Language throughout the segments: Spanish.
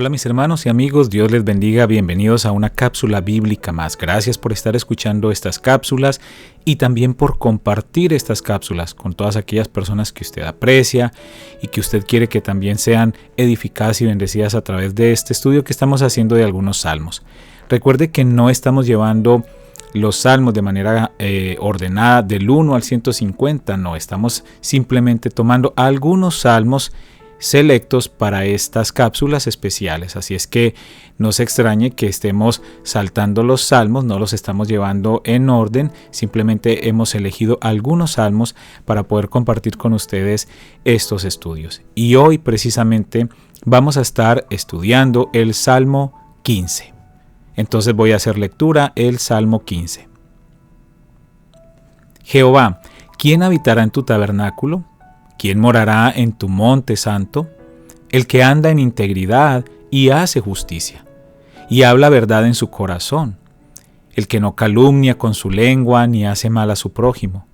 Hola mis hermanos y amigos, Dios les bendiga, bienvenidos a una cápsula bíblica más. Gracias por estar escuchando estas cápsulas y también por compartir estas cápsulas con todas aquellas personas que usted aprecia y que usted quiere que también sean edificadas y bendecidas a través de este estudio que estamos haciendo de algunos salmos. Recuerde que no estamos llevando los salmos de manera ordenada del 1 al 150, no, estamos simplemente tomando algunos salmos selectos para estas cápsulas especiales, así es que no se extrañe que estemos saltando los salmos, no los estamos llevando en orden, simplemente hemos elegido algunos salmos para poder compartir con ustedes estos estudios. Y hoy precisamente vamos a estar estudiando el Salmo 15. Entonces voy a hacer lectura el Salmo 15. Jehová, ¿quién habitará en tu tabernáculo? ¿Quién morará en tu monte santo? El que anda en integridad y hace justicia, y habla verdad en su corazón. El que no calumnia con su lengua, ni hace mal a su prójimo,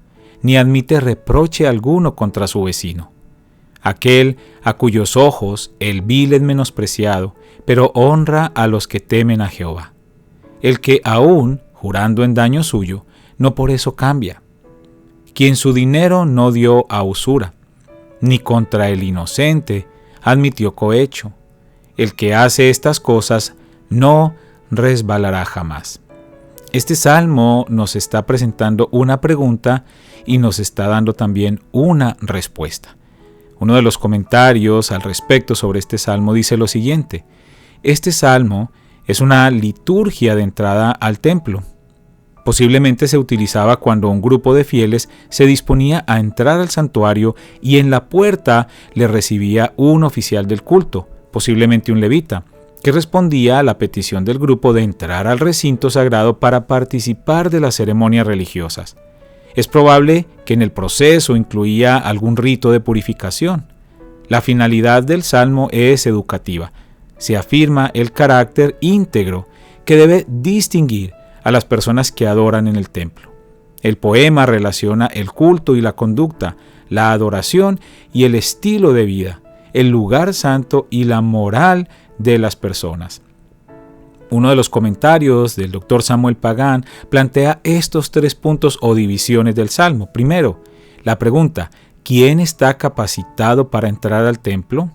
ni admite reproche alguno contra su vecino. Aquel a cuyos ojos el vil es menospreciado, pero honra a los que temen a Jehová. El que aún, jurando en daño suyo, no por eso cambia. Quien su dinero no dio a usura, ni contra el inocente admitió cohecho. El que hace estas cosas no resbalará jamás. Este salmo nos está presentando una pregunta y nos está dando también una respuesta. Uno de los comentarios al respecto sobre este salmo dice lo siguiente: este salmo es una liturgia de entrada al templo. Posiblemente se utilizaba cuando un grupo de fieles se disponía a entrar al santuario y en la puerta le recibía un oficial del culto, posiblemente un levita, que respondía a la petición del grupo de entrar al recinto sagrado para participar de las ceremonias religiosas. Es probable que en el proceso incluía algún rito de purificación. La finalidad del salmo es educativa. Se afirma el carácter íntegro que debe distinguir a las personas que adoran en el templo. El poema relaciona el culto y la conducta, la adoración y el estilo de vida, el lugar santo y la moral de las personas. Uno de los comentarios del Dr. Samuel Pagán plantea estos 3 puntos o divisiones del Salmo. Primero, la pregunta: ¿quién está capacitado para entrar al templo?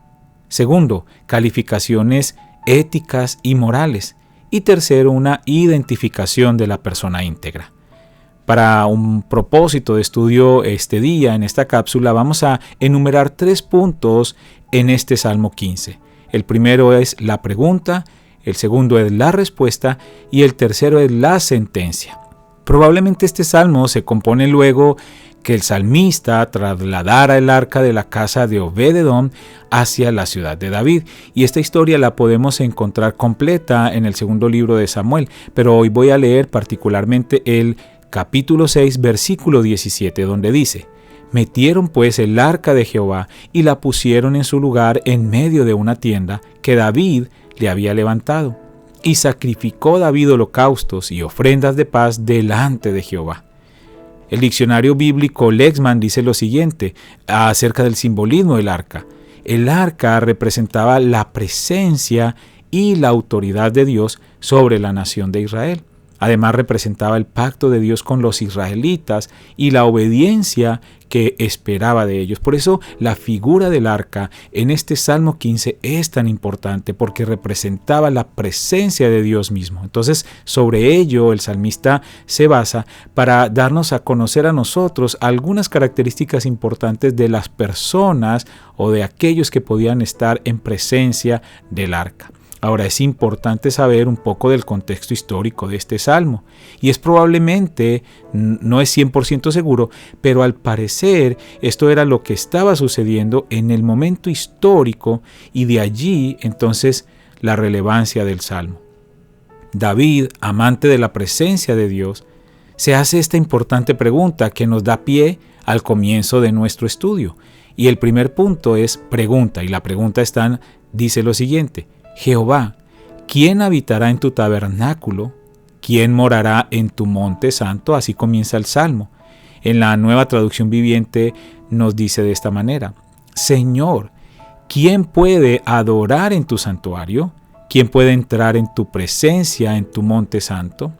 Segundo, calificaciones éticas y morales. Y tercero, una identificación de la persona íntegra. Para un propósito de estudio este día, en esta cápsula, vamos a enumerar 3 puntos en este Salmo 15. El primero es la pregunta, el segundo es la respuesta y el tercero es la sentencia. Probablemente este salmo se compone luego que el salmista trasladara el arca de la casa de Obed-Edom hacia la ciudad de David. Y esta historia la podemos encontrar completa en el segundo libro de Samuel, pero hoy voy a leer particularmente el capítulo 6, versículo 17, donde dice: Metieron pues el arca de Jehová y la pusieron en su lugar en medio de una tienda que David le había levantado. Y sacrificó David holocaustos y ofrendas de paz delante de Jehová. El diccionario bíblico Lexman dice lo siguiente acerca del simbolismo del arca. El arca representaba la presencia y la autoridad de Dios sobre la nación de Israel. Además representaba el pacto de Dios con los israelitas y la obediencia que esperaba de ellos. Por eso la figura del arca en este Salmo 15 es tan importante, porque representaba la presencia de Dios mismo. Entonces, sobre ello el salmista se basa para darnos a conocer a nosotros algunas características importantes de las personas o de aquellos que podían estar en presencia del arca. Ahora, es importante saber un poco del contexto histórico de este salmo, y es probablemente, no es 100% seguro, pero al parecer esto era lo que estaba sucediendo en el momento histórico, y de allí entonces la relevancia del salmo. David, amante de la presencia de Dios, se hace esta importante pregunta que nos da pie al comienzo de nuestro estudio, y el primer punto es pregunta, y la pregunta dice lo siguiente: Jehová, ¿quién habitará en tu tabernáculo? ¿Quién morará en tu monte santo? Así comienza el Salmo. En la Nueva Traducción Viviente nos dice de esta manera: Señor, ¿quién puede adorar en tu santuario? ¿Quién puede entrar en tu presencia, en tu monte santo?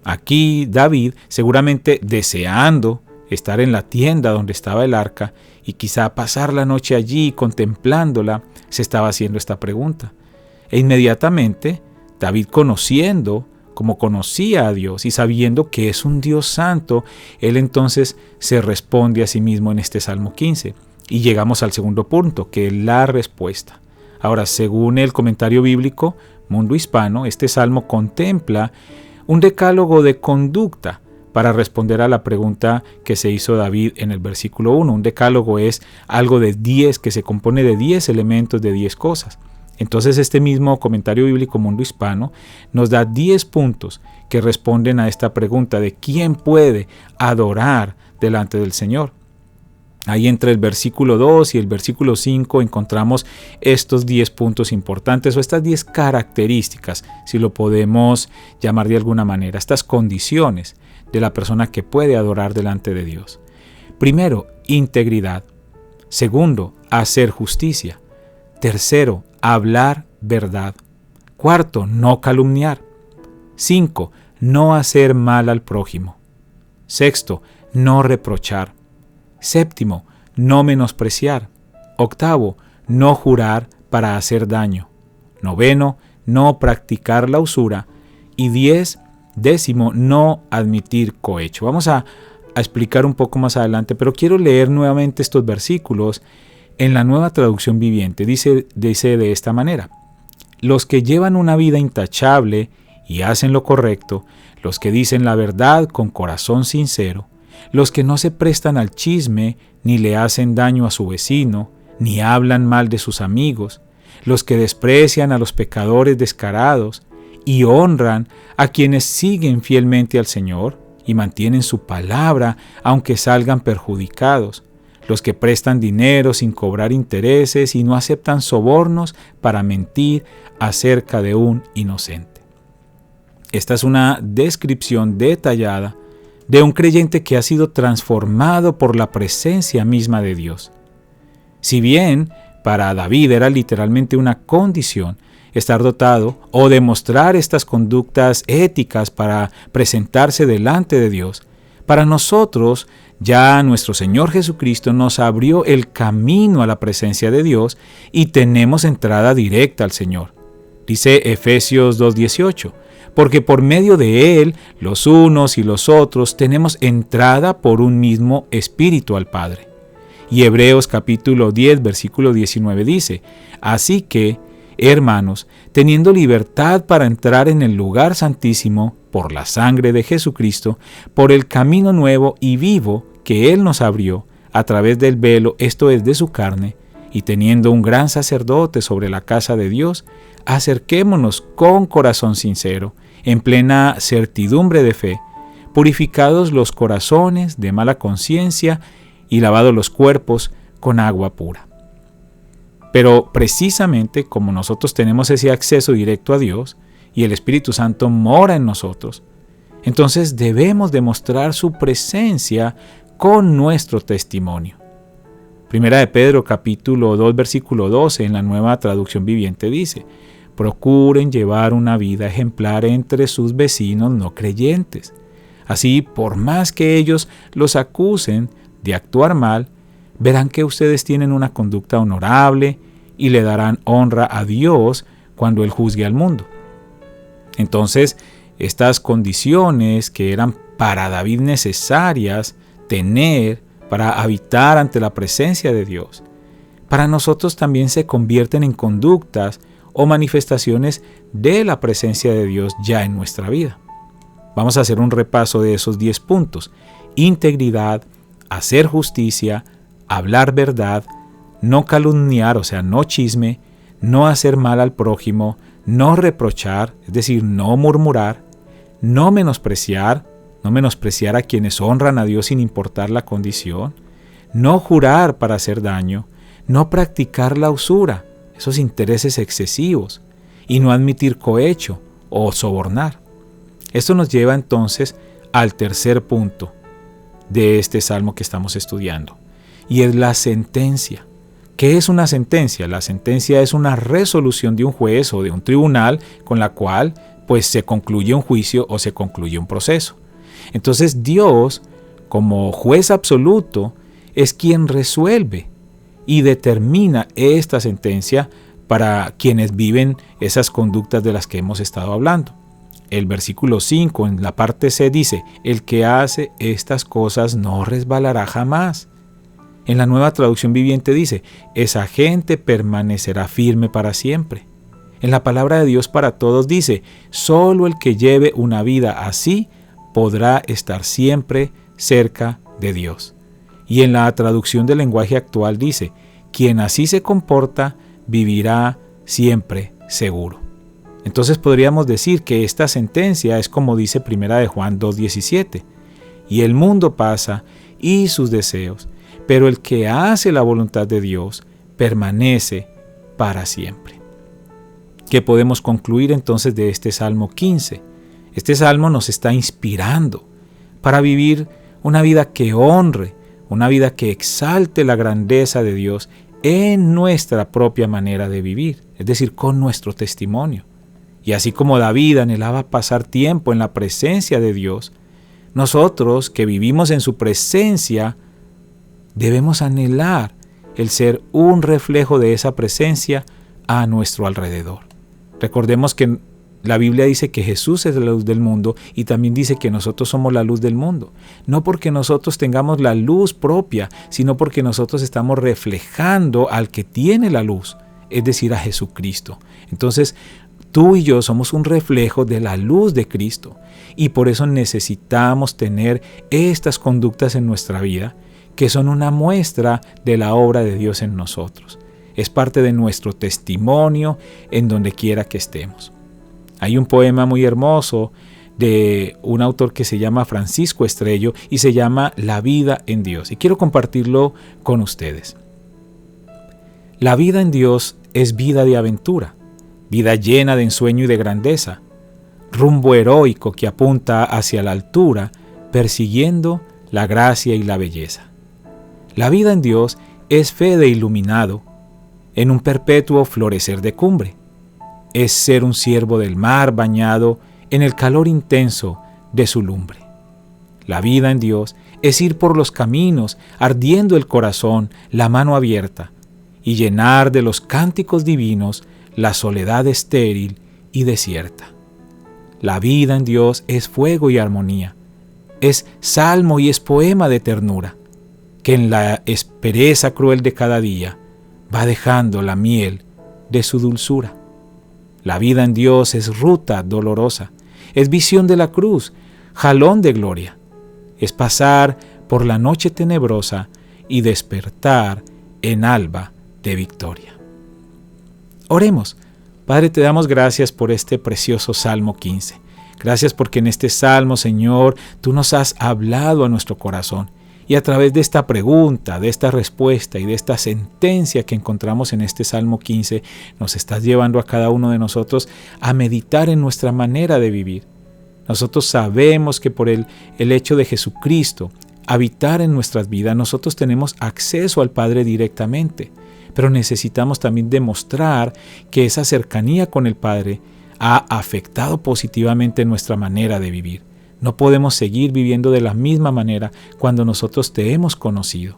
Aquí David, seguramente deseando estar en la tienda donde estaba el arca y quizá pasar la noche allí contemplándola, se estaba haciendo esta pregunta. E inmediatamente David, conociendo como conocía a Dios y sabiendo que es un Dios santo, él entonces se responde a sí mismo en este Salmo 15. Y llegamos al segundo punto, que es la respuesta. Ahora, según el comentario bíblico Mundo Hispano, este salmo contempla un decálogo de conducta para responder a la pregunta que se hizo David en el versículo 1. Un decálogo es algo de 10, que se compone de 10 elementos, de 10 cosas. Entonces este mismo comentario bíblico Mundo Hispano nos da 10 puntos que responden a esta pregunta de quién puede adorar delante del Señor. Ahí entre el versículo 2 y el versículo 5 encontramos estos 10 puntos importantes o estas 10 características, si lo podemos llamar de alguna manera, estas condiciones de la persona que puede adorar delante de Dios. Primero, integridad. Segundo, hacer justicia. Tercero, hablar verdad. Cuarto, no calumniar. 5, no hacer mal al prójimo. Sexto, no reprochar. Séptimo, no menospreciar. Octavo, no jurar para hacer daño. Noveno, no practicar la usura. Y 10, décimo, no admitir cohecho. Vamos a explicar un poco más adelante, pero quiero leer nuevamente estos versículos en la Nueva Traducción Viviente. Dice de esta manera: los que llevan una vida intachable y hacen lo correcto, los que dicen la verdad con corazón sincero, los que no se prestan al chisme, ni le hacen daño a su vecino, ni hablan mal de sus amigos, los que desprecian a los pecadores descarados y honran a quienes siguen fielmente al Señor y mantienen su palabra aunque salgan perjudicados, los que prestan dinero sin cobrar intereses y no aceptan sobornos para mentir acerca de un inocente. Esta es una descripción detallada de un creyente que ha sido transformado por la presencia misma de Dios. Si bien para David era literalmente una condición estar dotado o demostrar estas conductas éticas para presentarse delante de Dios, para nosotros ya nuestro Señor Jesucristo nos abrió el camino a la presencia de Dios y tenemos entrada directa al Señor. Dice Efesios 2:18, porque por medio de Él, los unos y los otros, tenemos entrada por un mismo Espíritu al Padre. Y Hebreos capítulo 10, versículo 19 dice, así que, hermanos, teniendo libertad para entrar en el lugar santísimo por la sangre de Jesucristo, por el camino nuevo y vivo que Él nos abrió a través del velo, esto es, de su carne, y teniendo un gran sacerdote sobre la casa de Dios, acerquémonos con corazón sincero, en plena certidumbre de fe, purificados los corazones de mala conciencia y lavados los cuerpos con agua pura. Pero precisamente como nosotros tenemos ese acceso directo a Dios y el Espíritu Santo mora en nosotros, entonces debemos demostrar su presencia con nuestro testimonio. Primera de Pedro capítulo 2 versículo 12 en la Nueva Traducción Viviente dice: procuren llevar una vida ejemplar entre sus vecinos no creyentes. Así, por más que ellos los acusen de actuar mal, verán que ustedes tienen una conducta honorable y le darán honra a Dios cuando Él juzgue al mundo. Entonces, estas condiciones que eran para David necesarias tener para habitar ante la presencia de Dios, para nosotros también se convierten en conductas o manifestaciones de la presencia de Dios ya en nuestra vida. Vamos a hacer un repaso de esos 10 puntos: integridad, hacer justicia, hablar verdad, no calumniar, o sea, no chisme, no hacer mal al prójimo, no reprochar, es decir, no murmurar, no menospreciar a quienes honran a Dios sin importar la condición, no jurar para hacer daño, no practicar la usura, esos intereses excesivos, y no admitir cohecho o sobornar. Esto nos lleva entonces al tercer punto de este salmo que estamos estudiando, y es la sentencia. ¿Qué es una sentencia? La sentencia es una resolución de un juez o de un tribunal con la cual pues se concluye un juicio o se concluye un proceso. Entonces Dios, como juez absoluto, es quien resuelve y determina esta sentencia para quienes viven esas conductas de las que hemos estado hablando. El versículo 5 en la parte C dice: el que hace estas cosas no resbalará jamás. En la Nueva Traducción Viviente dice: esa gente permanecerá firme para siempre. En la Palabra de Dios para Todos dice: solo el que lleve una vida así podrá estar siempre cerca de Dios. Y en la traducción del lenguaje actual dice: quien así se comporta vivirá siempre seguro. Entonces podríamos decir que esta sentencia es como dice 1 de Juan 2:17: y el mundo pasa y sus deseos, pero el que hace la voluntad de Dios permanece para siempre. ¿Qué podemos concluir entonces de este Salmo 15? Este Salmo nos está inspirando para vivir una vida que honre, una vida que exalte la grandeza de Dios en nuestra propia manera de vivir, es decir, con nuestro testimonio. Y así como David anhelaba pasar tiempo en la presencia de Dios, nosotros que vivimos en su presencia debemos anhelar el ser un reflejo de esa presencia a nuestro alrededor. Recordemos que la Biblia dice que Jesús es la luz del mundo y también dice que nosotros somos la luz del mundo. No porque nosotros tengamos la luz propia, sino porque nosotros estamos reflejando al que tiene la luz, es decir, a Jesucristo. Entonces, tú y yo somos un reflejo de la luz de Cristo y por eso necesitamos tener estas conductas en nuestra vida que son una muestra de la obra de Dios en nosotros. Es parte de nuestro testimonio en donde quiera que estemos. Hay un poema muy hermoso de un autor que se llama Francisco Estrello y se llama La vida en Dios, y quiero compartirlo con ustedes. La vida en Dios es vida de aventura, vida llena de ensueño y de grandeza, rumbo heroico que apunta hacia la altura, persiguiendo la gracia y la belleza. La vida en Dios es fe de iluminado, en un perpetuo florecer de cumbre. Es ser un siervo del mar bañado en el calor intenso de su lumbre. La vida en Dios es ir por los caminos, ardiendo el corazón, la mano abierta, y llenar de los cánticos divinos la soledad estéril y desierta. La vida en Dios es fuego y armonía, es salmo y es poema de ternura, que en la aspereza cruel de cada día va dejando la miel de su dulzura. La vida en Dios es ruta dolorosa, es visión de la cruz, jalón de gloria, es pasar por la noche tenebrosa y despertar en alba de victoria. Oremos. Padre, te damos gracias por este precioso Salmo 15. Gracias porque en este Salmo, Señor, tú nos has hablado a nuestro corazón. Y a través de esta pregunta, de esta respuesta y de esta sentencia que encontramos en este Salmo 15, nos estás llevando a cada uno de nosotros a meditar en nuestra manera de vivir. Nosotros sabemos que por el hecho de Jesucristo habitar en nuestras vidas, nosotros tenemos acceso al Padre directamente, pero necesitamos también demostrar que esa cercanía con el Padre ha afectado positivamente nuestra manera de vivir. No podemos seguir viviendo de la misma manera cuando nosotros te hemos conocido.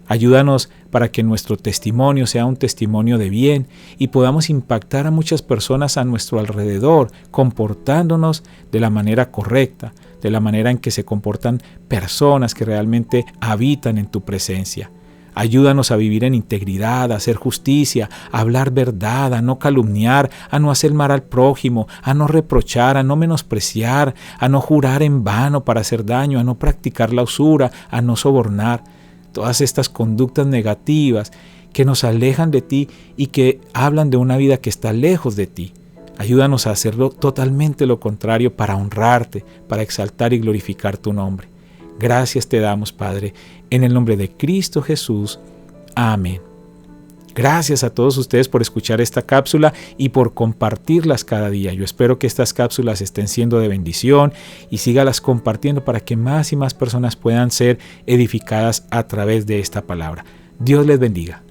Ayúdanos para que nuestro testimonio sea un testimonio de bien y podamos impactar a muchas personas a nuestro alrededor, comportándonos de la manera correcta, de la manera en que se comportan personas que realmente habitan en tu presencia. Ayúdanos a vivir en integridad, a hacer justicia, a hablar verdad, a no calumniar, a no hacer mal al prójimo, a no reprochar, a no menospreciar, a no jurar en vano para hacer daño, a no practicar la usura, a no sobornar. Todas estas conductas negativas que nos alejan de ti y que hablan de una vida que está lejos de ti. Ayúdanos a hacerlo totalmente lo contrario para honrarte, para exaltar y glorificar tu nombre. Gracias te damos, Padre, en el nombre de Cristo Jesús. Amén. Gracias a todos ustedes por escuchar esta cápsula y por compartirlas cada día. Yo espero que estas cápsulas estén siendo de bendición y sígalas compartiendo para que más y más personas puedan ser edificadas a través de esta palabra. Dios les bendiga.